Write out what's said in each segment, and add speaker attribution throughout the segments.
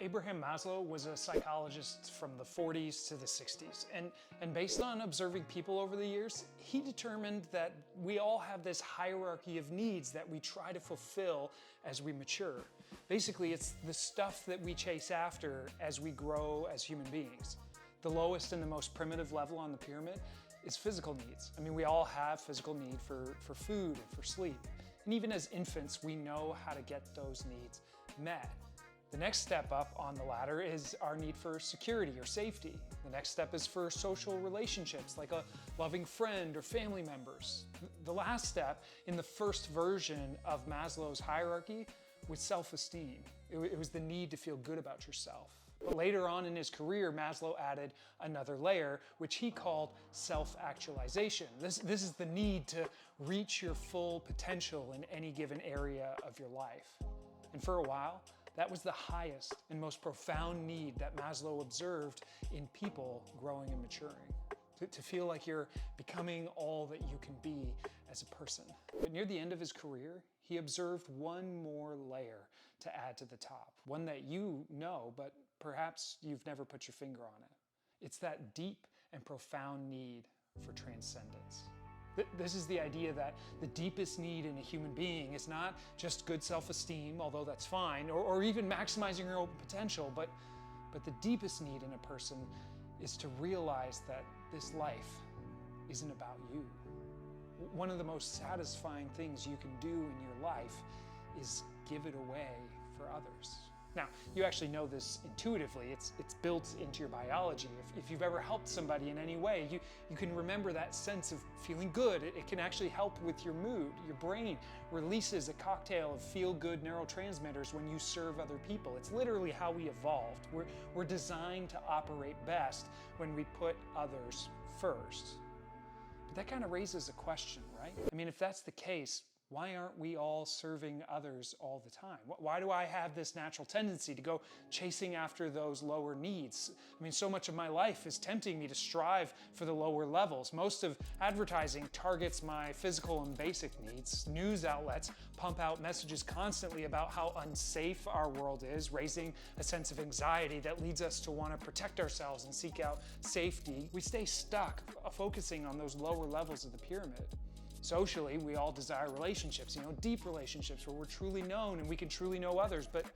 Speaker 1: Abraham Maslow was a psychologist from the 40s to the 60s, and based on observing people over the years, he determined that we all have this hierarchy of needs that we try to fulfill as we mature. Basically, it's the stuff that we chase after as we grow as human beings. The lowest and the most primitive level on the pyramid is physical needs. I mean, we all have physical need for food and for sleep. And even as infants, we know how to get those needs met. The next step up on the ladder is our need for security or safety. The next step is for social relationships, like a loving friend or family members. The last step in the first version of Maslow's hierarchy was self-esteem. It was the need to feel good about yourself. But later on in his career, Maslow added another layer, which he called self-actualization. This is the need to reach your full potential in any given area of your life. And for a while, that was the highest and most profound need that Maslow observed in people growing and maturing. To feel like you're becoming all that you can be as a person. But near the end of his career, he observed one more layer to add to the top. One that you know, but perhaps you've never put your finger on it. It's that deep and profound need for transcendence. This is the idea that the deepest need in a human being is not just good self-esteem, although that's fine, or even maximizing your own potential, but the deepest need in a person is to realize that this life isn't about you. One of the most satisfying things you can do in your life is give it away for others. Now, you actually know this intuitively. It's built into your biology. If you've ever helped somebody in any way, you can remember that sense of feeling good. It can actually help with your mood. Your brain releases a cocktail of feel-good neurotransmitters when you serve other people. It's literally how we evolved. We're designed to operate best when we put others first. But that kind of raises a question, right? I mean, if that's the case, why aren't we all serving others all the time? Why do I have this natural tendency to go chasing after those lower needs? I mean, so much of my life is tempting me to strive for the lower levels. Most of advertising targets my physical and basic needs. News outlets pump out messages constantly about how unsafe our world is, raising a sense of anxiety that leads us to want to protect ourselves and seek out safety. We stay stuck focusing on those lower levels of the pyramid. Socially, we all desire relationships, deep relationships where we're truly known and we can truly know others, but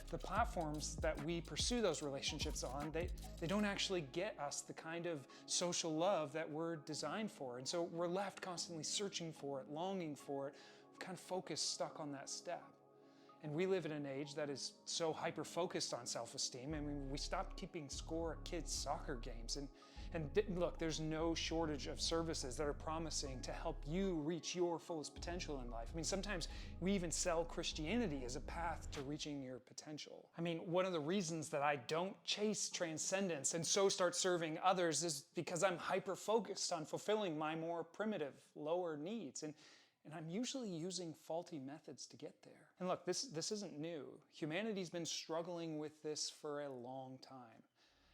Speaker 1: the platforms that we pursue those relationships on, they don't actually get us the kind of social love that we're designed for. And so we're left constantly searching for it, longing for it, kind of focused, stuck on that step. And we live in an age that is so hyper-focused on self-esteem. I mean, we stopped keeping score at kids' soccer games. And look, there's no shortage of services that are promising to help you reach your fullest potential in life. I mean, sometimes we even sell Christianity as a path to reaching your potential. I mean, one of the reasons that I don't chase transcendence and so start serving others is because I'm hyper-focused on fulfilling my more primitive, lower needs. And I'm usually using faulty methods to get there. And look, this isn't new. Humanity's been struggling with this for a long time.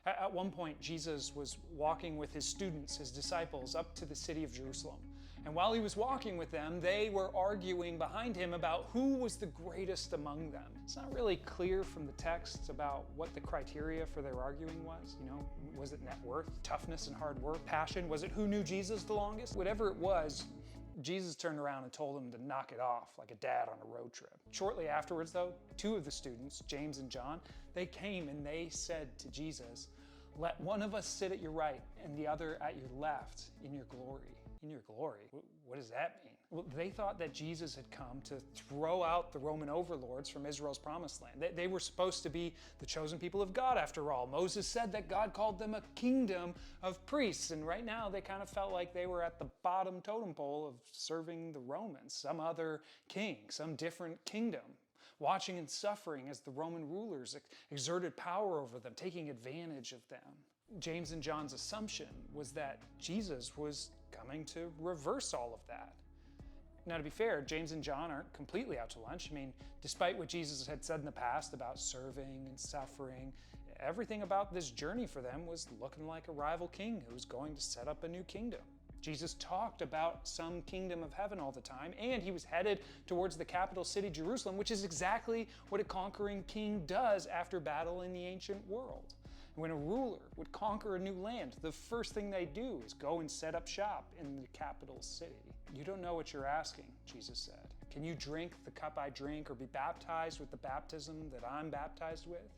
Speaker 1: At one point, Jesus was walking with his students, his disciples, up to the city of Jerusalem. And while he was walking with them, they were arguing behind him about who was the greatest among them. It's not really clear from the text about what the criteria for their arguing was. Was it net worth, toughness and hard work, passion? Was it who knew Jesus the longest? Whatever it was, Jesus turned around and told them to knock it off like a dad on a road trip. Shortly afterwards, though, two of the students, James and John, they came and they said to Jesus, "Let one of us sit at your right and the other at your left in your glory." In your glory? What does that mean? Well, they thought that Jesus had come to throw out the Roman overlords from Israel's promised land. They were supposed to be the chosen people of God after all. Moses said that God called them a kingdom of priests, and right now they kind of felt like they were at the bottom totem pole of serving the Romans, some other king, some different kingdom, watching and suffering as the Roman rulers exerted power over them, taking advantage of them. James and John's assumption was that Jesus was coming to reverse all of that. Now, to be fair, James and John aren't completely out to lunch. I mean, despite what Jesus had said in the past about serving and suffering, everything about this journey for them was looking like a rival king who was going to set up a new kingdom. Jesus talked about some kingdom of heaven all the time, and he was headed towards the capital city, Jerusalem, which is exactly what a conquering king does after battle in the ancient world. When a ruler would conquer a new land, the first thing they do is go and set up shop in the capital city. You don't know what you're asking, Jesus said. Can you drink the cup I drink or be baptized with the baptism that I'm baptized with?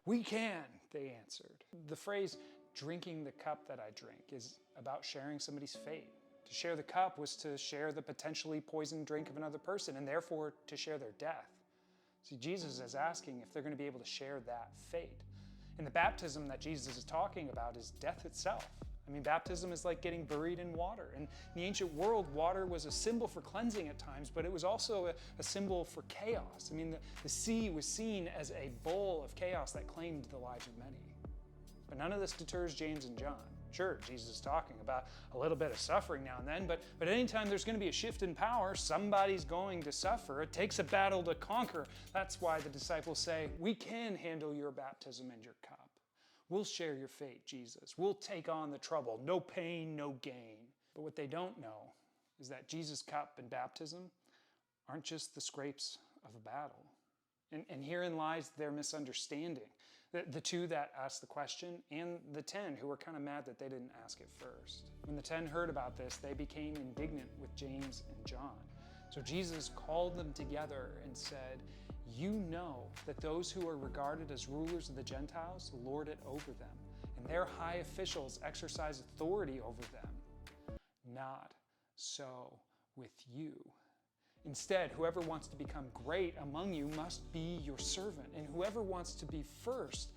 Speaker 1: We can, they answered. The phrase, drinking the cup that I drink, is about sharing somebody's fate. To share the cup was to share the potentially poisoned drink of another person, and therefore to share their death. See, Jesus is asking if they're going to be able to share that fate. And the baptism that Jesus is talking about is death itself. I mean, baptism is like getting buried in water. And in the ancient world, water was a symbol for cleansing at times, but it was also a symbol for chaos. I mean, the sea was seen as a bowl of chaos that claimed the lives of many. But none of this deters James and John. Sure, Jesus is talking about a little bit of suffering now and then, but anytime there's going to be a shift in power, somebody's going to suffer. It takes a battle to conquer. That's why the disciples say, we can handle your baptism and your cup. We'll share your fate, Jesus. We'll take on the trouble. No pain, no gain. But what they don't know is that Jesus' cup and baptism aren't just the scrapes of a battle. And herein lies their misunderstanding. The two that asked the question and the 10 who were kind of mad that they didn't ask it first. When the 10 heard about this, they became indignant with James and John. So Jesus called them together and said, you know that those who are regarded as rulers of the Gentiles lord it over them, and their high officials exercise authority over them. Not so with you. Instead, whoever wants to become great among you must be your servant, and whoever wants to be first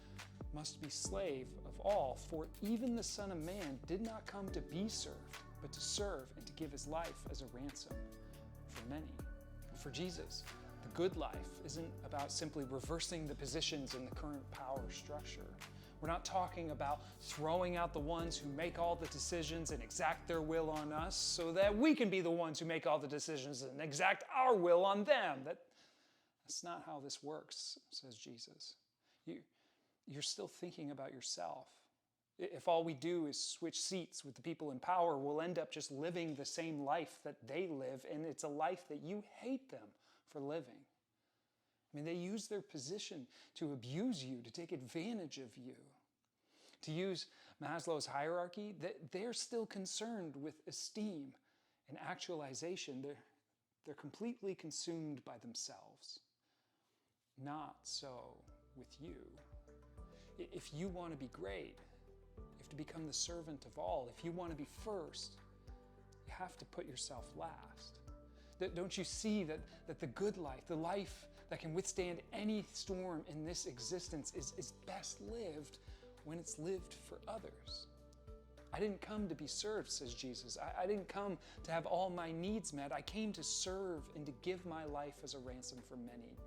Speaker 1: must be slave of all. For even the Son of Man did not come to be served, but to serve and to give his life as a ransom for many. For Jesus, the good life isn't about simply reversing the positions in the current power structure. We're not talking about throwing out the ones who make all the decisions and exact their will on us so that we can be the ones who make all the decisions and exact our will on them. That's not how this works, says Jesus. You're still thinking about yourself. If all we do is switch seats with the people in power, we'll end up just living the same life that they live, and it's a life that you hate them for living. I mean, they use their position to abuse you, to take advantage of you. To use Maslow's hierarchy, they're still concerned with esteem and actualization. They're completely consumed by themselves. Not so with you. If you want to be great, you have to become the servant of all. If you want to be first, you have to put yourself last. Don't you see that the good life, the life that can withstand any storm in this existence is best lived when it's lived for others? I didn't come to be served, says Jesus. I didn't come to have all my needs met. I came to serve and to give my life as a ransom for many.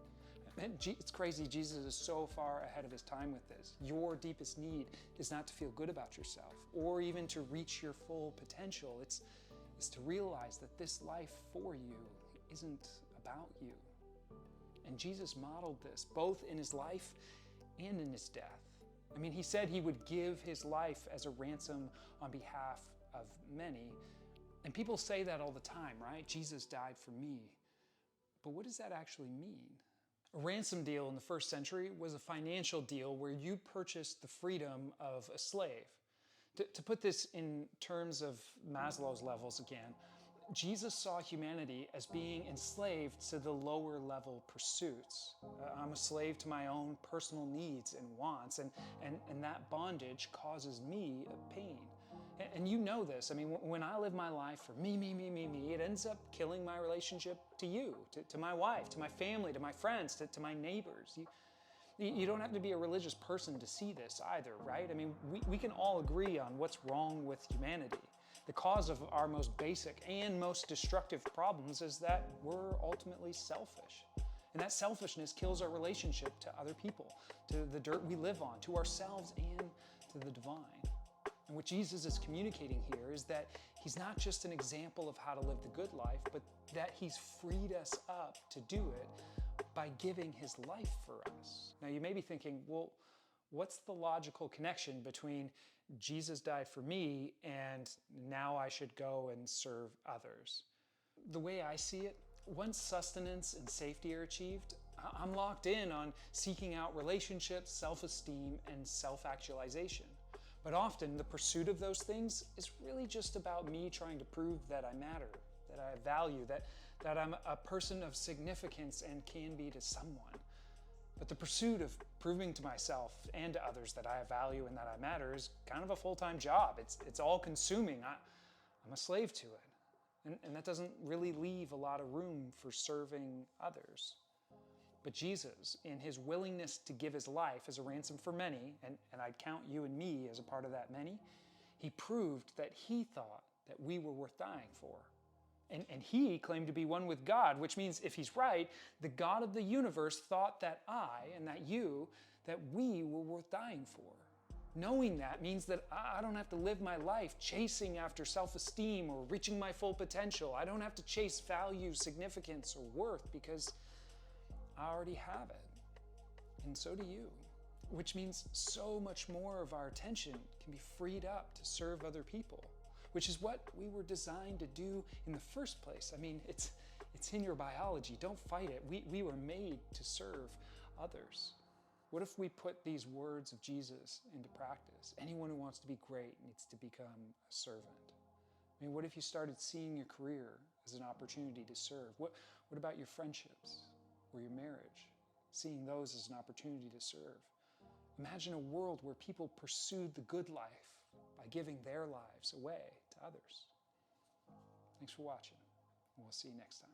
Speaker 1: And it's crazy, Jesus is so far ahead of his time with this. Your deepest need is not to feel good about yourself or even to reach your full potential. It's to realize that this life for you isn't about you. And Jesus modeled this both in his life and in his death. I mean, he said he would give his life as a ransom on behalf of many. And people say that all the time, right? Jesus died for me. But what does that actually mean? A ransom deal in the first century was a financial deal where you purchased the freedom of a slave. To put this in terms of Maslow's levels again, Jesus saw humanity as being enslaved to the lower level pursuits. I'm a slave to my own personal needs and wants, and that bondage causes me pain. And you know this. I mean, when I live my life for me, it ends up killing my relationship to you, to my wife, to my family, to my friends, to my neighbors. You don't have to be a religious person to see this either, right? I mean, we can all agree on what's wrong with humanity. The cause of our most basic and most destructive problems is that we're ultimately selfish. And that selfishness kills our relationship to other people, to the dirt we live on, to ourselves, and to the divine. And what Jesus is communicating here is that he's not just an example of how to live the good life, but that he's freed us up to do it by giving his life for us. Now you may be thinking, well, What's the logical connection between Jesus died for me and now I should go and serve others? The way I see it, once sustenance and safety are achieved, I'm locked in on seeking out relationships, self-esteem, and self-actualization. But often the pursuit of those things is really just about me trying to prove that I matter, that I have value, that I'm a person of significance and can be to someone. But the pursuit of proving to myself and to others that I have value and that I matter is kind of a full-time job. It's all consuming. I'm a slave to it. And that doesn't really leave a lot of room for serving others. But Jesus, in his willingness to give his life as a ransom for many, and I'd count you and me as a part of that many, he proved that he thought that we were worth dying for. And he claimed to be one with God, which means if he's right, the God of the universe thought that I and that you, that we were worth dying for. Knowing that means that I don't have to live my life chasing after self-esteem or reaching my full potential. I don't have to chase value, significance, or worth because I already have it. And so do you. Which means so much more of our attention can be freed up to serve other people, which is what we were designed to do in the first place. I mean, it's in your biology. Don't fight it. We were made to serve others. What if we put these words of Jesus into practice? Anyone who wants to be great needs to become a servant. I mean, what if you started seeing your career as an opportunity to serve? What about your friendships or your marriage? Seeing those as an opportunity to serve. Imagine a world where people pursued the good life by giving their lives away to others. Thanks for watching, and we'll see you next time.